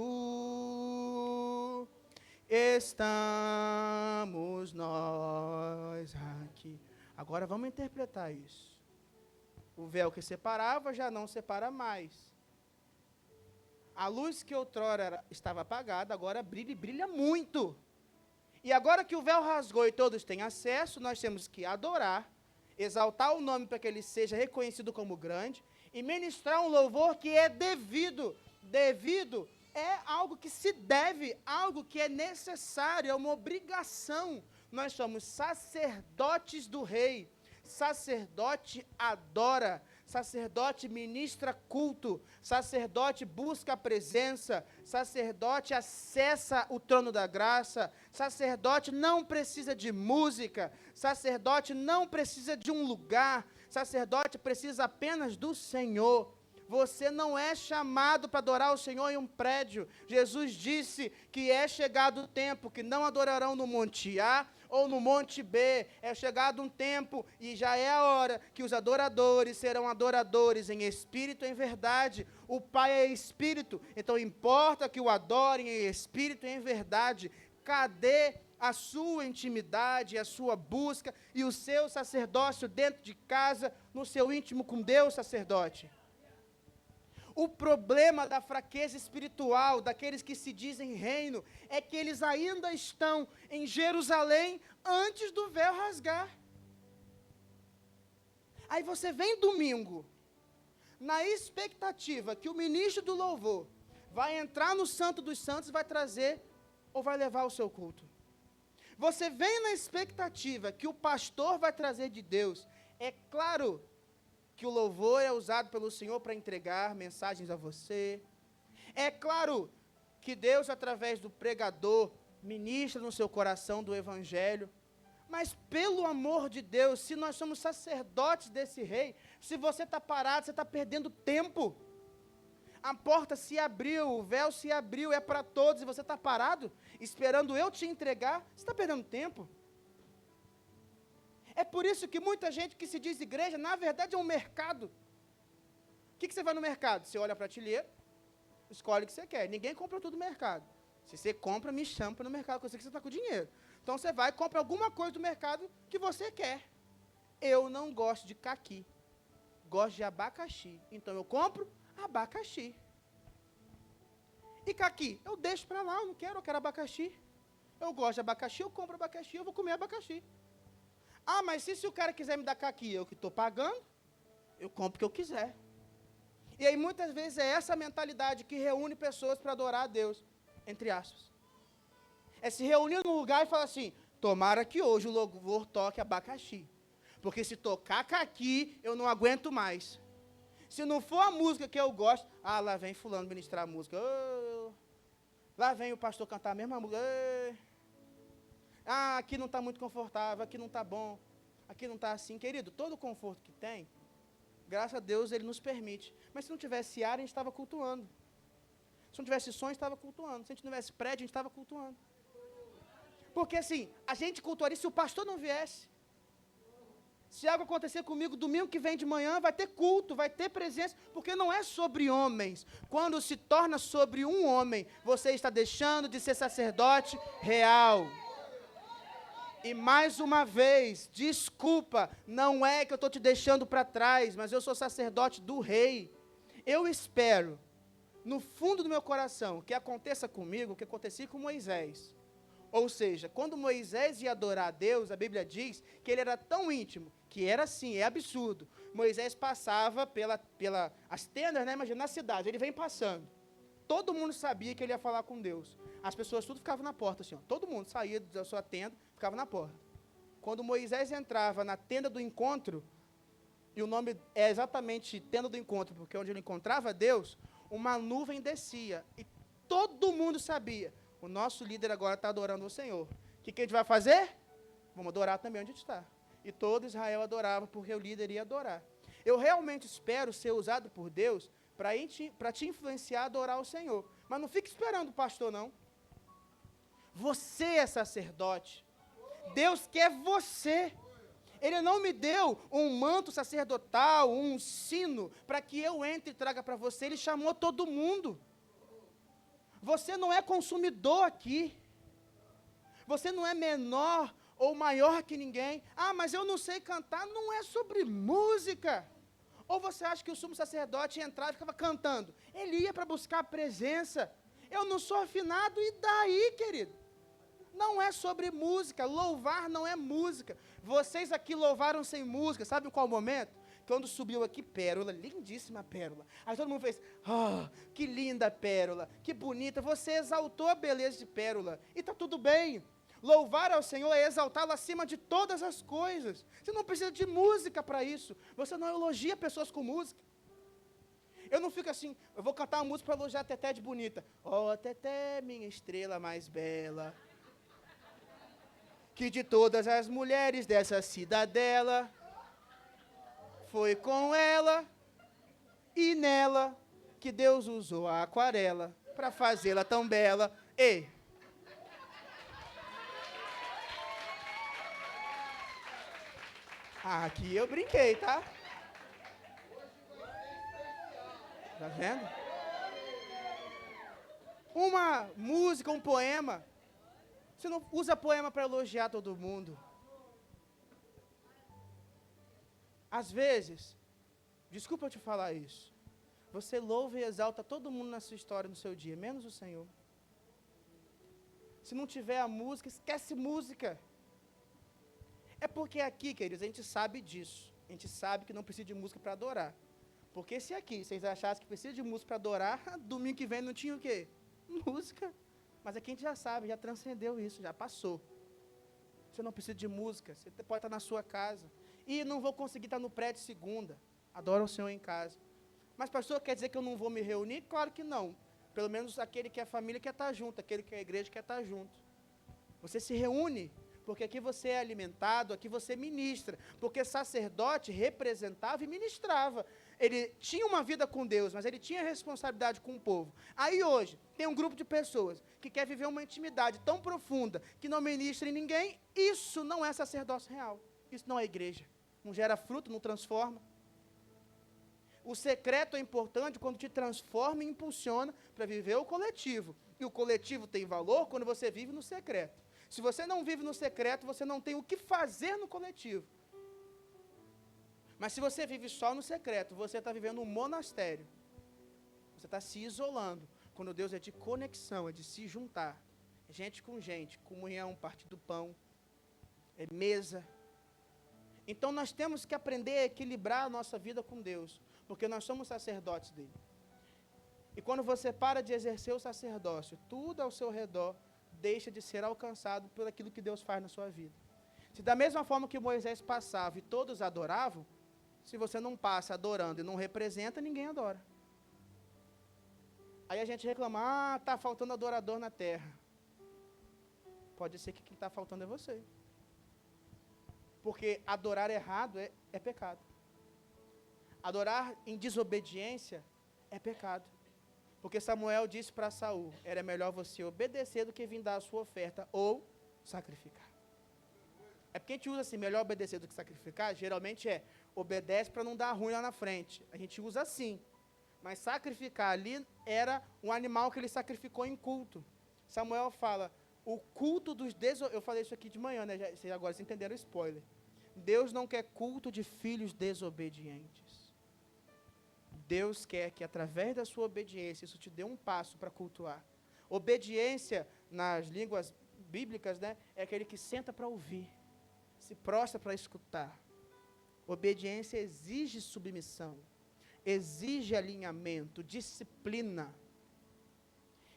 Estamos nós aqui. Agora vamos interpretar isso. O véu que separava já não separa mais. A luz que outrora estava apagada, agora brilha e brilha muito. E agora que o véu rasgou e todos têm acesso, nós temos que adorar, exaltar o nome para que ele seja reconhecido como grande, e ministrar um louvor que é devido. Devido é algo que se deve, algo que é necessário, é uma obrigação. Nós somos sacerdotes do rei. Sacerdote adora, sacerdote ministra culto, sacerdote busca a presença, sacerdote acessa o trono da graça, sacerdote não precisa de música, sacerdote não precisa de um lugar, sacerdote precisa apenas do Senhor. Você não é chamado para adorar o Senhor em um prédio. Jesus disse que é chegado o tempo que não adorarão no monte A ou no monte B. É chegado um tempo e já é a hora que os adoradores serão adoradores em espírito e em verdade. O Pai é espírito, então importa que o adorem em espírito e em verdade. Cadê a sua intimidade, a sua busca e o seu sacerdócio dentro de casa, no seu íntimo com Deus, sacerdote? O problema da fraqueza espiritual, daqueles que se dizem reino, é que eles ainda estão em Jerusalém antes do véu rasgar. Aí você vem domingo, na expectativa que o ministro do louvor vai entrar no Santo dos Santos e vai trazer ou vai levar o seu culto. Você vem na expectativa que o pastor vai trazer de Deus. É claro que o louvor é usado pelo Senhor para entregar mensagens a você. É claro que Deus, através do pregador, ministra no seu coração do Evangelho. Mas, pelo amor de Deus, se nós somos sacerdotes desse rei, se você está parado, você está perdendo tempo. A porta se abriu, o véu se abriu, é para todos, e você está parado, esperando eu te entregar, você está perdendo tempo. É por isso que muita gente que se diz igreja, na verdade é um mercado. O que você vai no mercado? Você olha a prateleira, escolhe o que você quer. Ninguém compra tudo no mercado. Se você compra, me chama para no mercado, que eu sei que você está com dinheiro. Então você vai e compra alguma coisa do mercado que você quer. Eu não gosto de caqui, gosto de abacaxi. Então eu compro abacaxi. E caqui, eu deixo para lá, eu quero abacaxi. Eu gosto de abacaxi, eu compro abacaxi, eu vou comer abacaxi. Ah, mas se o cara quiser me dar caqui, eu que estou pagando, eu compro o que eu quiser. E aí muitas vezes é essa mentalidade que reúne pessoas para adorar a Deus, entre aspas. É se reunir num lugar e falar assim, tomara que hoje o louvor toque abacaxi. Porque se tocar caqui, eu não aguento mais. Se não for a música que eu gosto, lá vem fulano ministrar a música. Lá vem o pastor cantar a mesma música. Aqui não está muito confortável, aqui não está bom, aqui não está assim. Querido, todo o conforto que tem, graças a Deus, Ele nos permite. Mas se não tivesse ar, a gente estava cultuando. Se não tivesse som, a gente estava cultuando. Se a gente não tivesse prédio, a gente estava cultuando. Porque assim, a gente cultuaria se o pastor não viesse. Se algo acontecer comigo domingo que vem de manhã, vai ter culto, vai ter presença, porque não é sobre homens. Quando se torna sobre um homem, você está deixando de ser sacerdote real. E mais uma vez, desculpa, não é que eu estou te deixando para trás, mas eu sou sacerdote do rei. Eu espero, no fundo do meu coração, que aconteça comigo o que acontecia com Moisés. Ou seja, quando Moisés ia adorar a Deus, a Bíblia diz que ele era tão íntimo, que era assim, é absurdo. Moisés passava as tendas, né, imagina, na cidade, ele vem passando. Todo mundo sabia que ele ia falar com Deus. As pessoas tudo ficavam na porta, assim, ó. Todo mundo saía da sua tenda, ficava na porta. Quando Moisés entrava na tenda do encontro, e o nome é exatamente tenda do encontro, porque é onde ele encontrava Deus, uma nuvem descia, e todo mundo sabia. O nosso líder agora está adorando o Senhor. O que a gente vai fazer? Vamos adorar também onde a gente está. E todo Israel adorava, porque o líder ia adorar. Eu realmente espero ser usado por Deus para te influenciar a adorar o Senhor. Mas não fique esperando o pastor, não. Você é sacerdote. Deus quer você. Ele não me deu um manto sacerdotal, um sino, para que eu entre e traga para você. Ele chamou todo mundo. Você não é consumidor aqui. Você não é menor ou maior que ninguém. Ah, mas eu não sei cantar. Não é sobre música. Ou você acha que o sumo sacerdote entrava e ficava cantando? Ele ia para buscar a presença. Eu não sou afinado, e daí, querido? Não é sobre música. Louvar não é música. Vocês aqui louvaram sem música. Sabe em qual momento? Quando subiu aqui Pérola, lindíssima Pérola. Aí todo mundo fez, que linda Pérola, que bonita. Você exaltou a beleza de Pérola. E está tudo bem. Louvar ao Senhor é exaltá-lo acima de todas as coisas. Você não precisa de música para isso. Você não elogia pessoas com música. Eu não fico assim, eu vou cantar uma música para elogiar a Teté de bonita. Ó, Teté, minha estrela mais bela, que de todas as mulheres dessa cidadela, foi com ela e nela que Deus usou a aquarela para fazê-la tão bela. Ei! Aqui eu brinquei, tá? Tá vendo? Uma música, um poema. Você não usa poema para elogiar todo mundo. Às vezes, desculpa eu te falar isso, você louva e exalta todo mundo na sua história, no seu dia, menos o Senhor. Se não tiver a música, esquece música. É porque aqui, queridos, a gente sabe disso. A gente sabe que não precisa de música para adorar. Porque se aqui vocês achassem que precisa de música para adorar, domingo que vem não tinha o quê? Música. Mas aqui a gente já sabe, já transcendeu isso, já passou. Você não precisa de música, você pode estar na sua casa. E não vou conseguir estar no prédio segunda. Adoro o Senhor em casa. Mas, pastor, quer dizer que eu não vou me reunir? Claro que não. Pelo menos aquele que é família quer estar junto, aquele que é igreja quer estar junto. Você se reúne, porque aqui você é alimentado, aqui você ministra. Porque sacerdote representava e ministrava. Ele tinha uma vida com Deus, mas ele tinha responsabilidade com o povo. Aí hoje, tem um grupo de pessoas que quer viver uma intimidade tão profunda, que não ministra em ninguém. Isso não é sacerdócio real. Isso não é igreja. Não gera fruto, não transforma. O secreto é importante quando te transforma e impulsiona para viver o coletivo. E o coletivo tem valor quando você vive no secreto. Se você não vive no secreto, você não tem o que fazer no coletivo. Mas se você vive só no secreto, você está vivendo um monastério. Você está se isolando. Quando Deus é de conexão, é de se juntar. É gente, comunhão, partir do pão, é mesa. Então nós temos que aprender a equilibrar a nossa vida com Deus, porque nós somos sacerdotes dele. E quando você para de exercer o sacerdócio, tudo ao seu redor deixa de ser alcançado por aquilo que Deus faz na sua vida. Se da mesma forma que Moisés passava e todos adoravam, se você não passa adorando e não representa, ninguém adora. Aí a gente reclama, está faltando adorador na terra. Pode ser que quem está faltando é você. Porque adorar errado é pecado. Adorar em desobediência é pecado. Porque Samuel disse para Saul, era melhor você obedecer do que vir dar a sua oferta ou sacrificar. É porque a gente usa assim, melhor obedecer do que sacrificar, geralmente obedece para não dar ruim lá na frente. A gente usa assim. Mas sacrificar ali era um animal que ele sacrificou em culto. Samuel fala, o culto dos eu falei isso aqui de manhã, né? Vocês agora entenderam o spoiler. Deus não quer culto de filhos desobedientes. Deus quer que através da sua obediência, isso te dê um passo para cultuar. Obediência, nas línguas bíblicas, né, é aquele que senta para ouvir, se prostra para escutar. Obediência exige submissão, exige alinhamento, disciplina.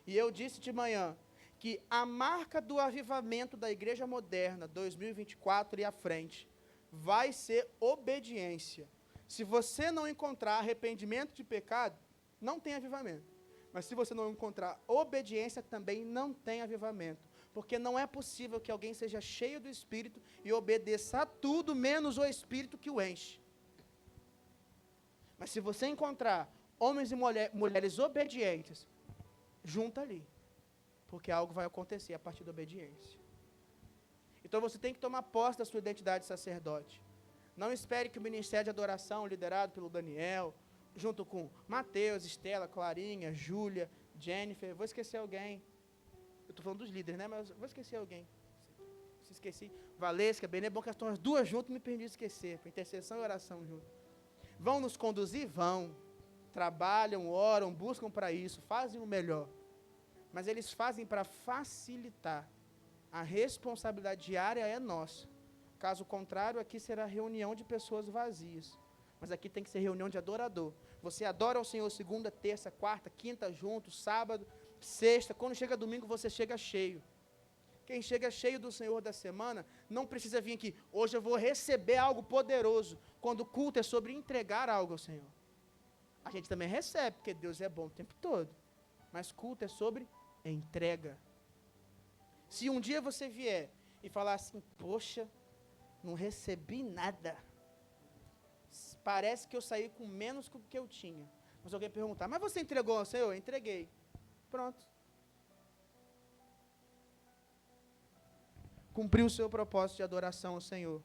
E eu disse de manhã que a marca do avivamento da igreja moderna, 2024 e à frente, vai ser obediência. Se você não encontrar arrependimento de pecado, não tem avivamento. Mas se você não encontrar obediência, também não tem avivamento. Porque não é possível que alguém seja cheio do Espírito e obedeça a tudo, menos o Espírito que o enche. Mas se você encontrar homens e mulheres obedientes, junta ali. Porque algo vai acontecer a partir da obediência. Então você tem que tomar posse da sua identidade de sacerdote. Não espere que o ministério de adoração, liderado pelo Daniel, junto com Mateus, Estela, Clarinha, Júlia, Jennifer, vou esquecer alguém. Eu estou falando dos líderes, né? Mas vou esquecer alguém. Se esqueci. Valesca, Benê, é bom que estão as duas juntas, me perdi de esquecer. Para intercessão e oração junto. Vão nos conduzir? Vão. Trabalham, oram, buscam para isso, fazem o melhor. Mas eles fazem para facilitar. A responsabilidade diária é nossa. Caso contrário, aqui será reunião de pessoas vazias. Mas aqui tem que ser reunião de adorador. Você adora ao Senhor segunda, terça, quarta, quinta junto, sábado, sexta. Quando chega domingo, você chega cheio. Quem chega cheio do Senhor da semana, não precisa vir aqui. Hoje eu vou receber algo poderoso. Quando o culto é sobre entregar algo ao Senhor. A gente também recebe, porque Deus é bom o tempo todo. Mas culto é sobre entrega. Se um dia você vier e falar assim, poxa, não recebi nada. Parece que eu saí com menos do que eu tinha. Mas alguém perguntar, mas você entregou ao Senhor? Eu entreguei. Pronto. Cumpriu o seu propósito de adoração ao Senhor.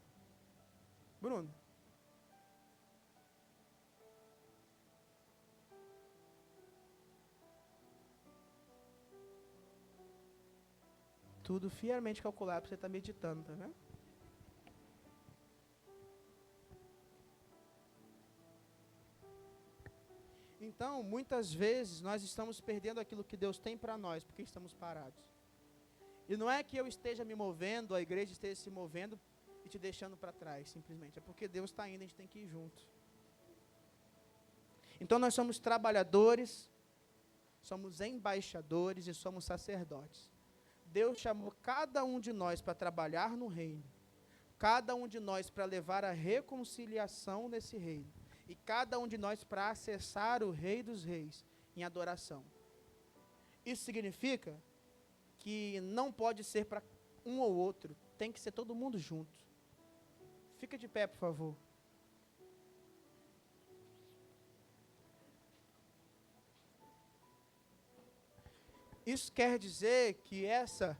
Bruno. Tudo fielmente calculado para você estar meditando, tá vendo? Então, muitas vezes, nós estamos perdendo aquilo que Deus tem para nós, porque estamos parados. E não é que eu esteja me movendo, a igreja esteja se movendo e te deixando para trás, simplesmente. É porque Deus está indo, a gente tem que ir junto. Então, nós somos trabalhadores, somos embaixadores e somos sacerdotes. Deus chamou cada um de nós para trabalhar no reino. Cada um de nós para levar a reconciliação nesse reino. E cada um de nós para acessar o Rei dos Reis em adoração. Isso significa que não pode ser para um ou outro, tem que ser todo mundo junto. Fica de pé, por favor. Isso quer dizer que essa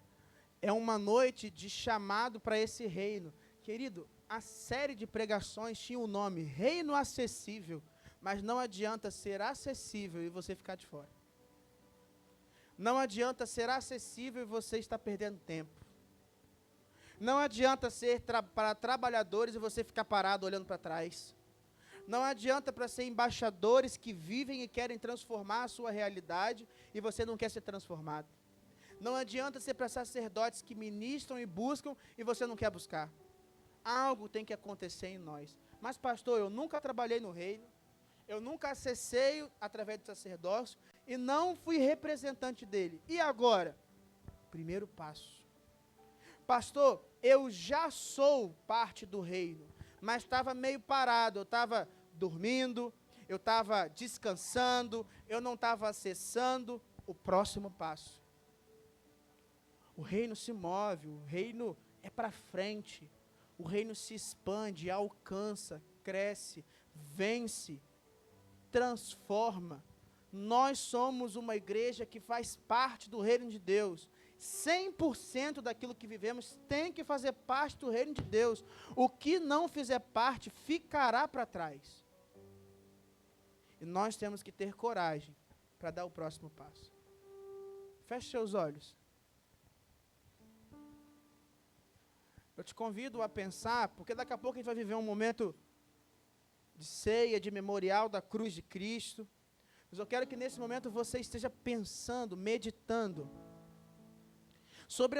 é uma noite de chamado para esse reino. Querido, a série de pregações tinha o nome Reino Acessível, mas não adianta ser acessível e você ficar de fora. Não adianta ser acessível e você estar perdendo tempo. Não adianta ser para trabalhadores e você ficar parado olhando para trás. Não adianta para ser embaixadores que vivem e querem transformar a sua realidade e você não quer ser transformado. Não adianta ser para sacerdotes que ministram e buscam e você não quer buscar. Algo tem que acontecer em nós. Mas, pastor, eu nunca trabalhei no reino, eu nunca acessei através do sacerdócio e não fui representante dele. E agora? Primeiro passo. Pastor, eu já sou parte do reino, mas estava meio parado, eu estava dormindo, eu estava descansando, eu não estava acessando. O próximo passo. O reino se move, o reino é para frente. O reino se expande, alcança, cresce, vence, transforma. Nós somos uma igreja que faz parte do reino de Deus. 100% daquilo que vivemos tem que fazer parte do reino de Deus. O que não fizer parte ficará para trás. E nós temos que ter coragem para dar o próximo passo. Feche seus olhos. Eu te convido a pensar, porque daqui a pouco a gente vai viver um momento de ceia, de memorial da cruz de Cristo. Mas eu quero que nesse momento você esteja pensando, meditando sobre a